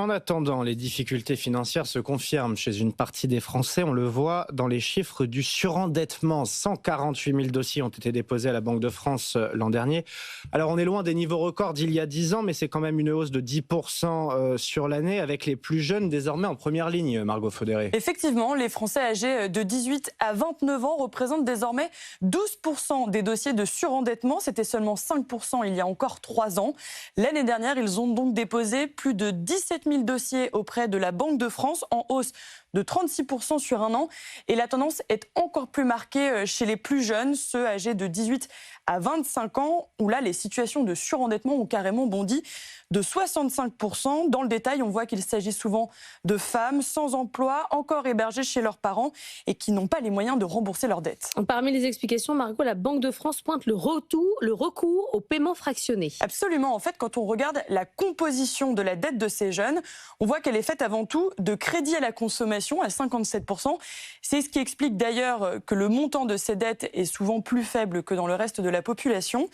En attendant, les difficultés financières se confirment chez une partie des Français. On le voit dans les chiffres du surendettement. 148 000 dossiers ont été déposés à la Banque de France l'an dernier. Alors on est loin des niveaux records d'il y a 10 ans, mais c'est quand même une hausse de 10% sur l'année, avec les plus jeunes désormais en première ligne, Margot Faudéré. Effectivement, les Français âgés de 18 à 29 ans représentent désormais 12% des dossiers de surendettement. C'était seulement 5% il y a encore 3 ans. L'année dernière, ils ont donc déposé plus de 17 000 dossiers auprès de la Banque de France, en hausse de 36% sur un an. Et la tendance est encore plus marquée chez les plus jeunes, ceux âgés de 18 à 25 ans, où là, les situations de surendettement ont carrément bondi de 65%. Dans le détail, on voit qu'il s'agit souvent de femmes sans emploi, encore hébergées chez leurs parents et qui n'ont pas les moyens de rembourser leurs dettes. Parmi les explications, Margot, la Banque de France pointe le recours au paiement fractionné. Absolument. En fait, quand on regarde la composition de la dette de ces jeunes, on voit qu'elle est faite avant tout de crédit à la consommation à 57%. C'est ce qui explique d'ailleurs que le montant de ces dettes est souvent plus faible que dans le reste de la population.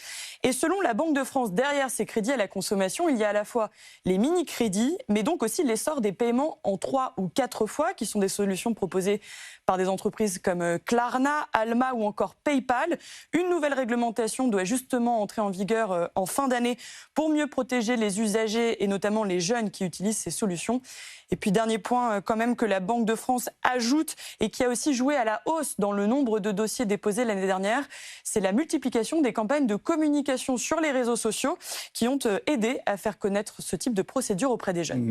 Et selon la Banque de France, derrière ces crédits à la consommation, il y a à la fois les mini-crédits, mais donc aussi l'essor des paiements en 3 ou 4 fois, qui sont des solutions proposées par des entreprises comme Klarna, Alma ou encore PayPal. Une nouvelle réglementation doit justement entrer en vigueur en fin d'année pour mieux protéger les usagers et notamment les jeunes qui utilisent ces solutions. Et puis dernier point quand même que la Banque de France ajoute et qui a aussi joué à la hausse dans le nombre de dossiers déposés l'année dernière, c'est la multiplication des campagnes de communication sur les réseaux sociaux qui ont aidé à faire connaître ce type de procédure auprès des jeunes.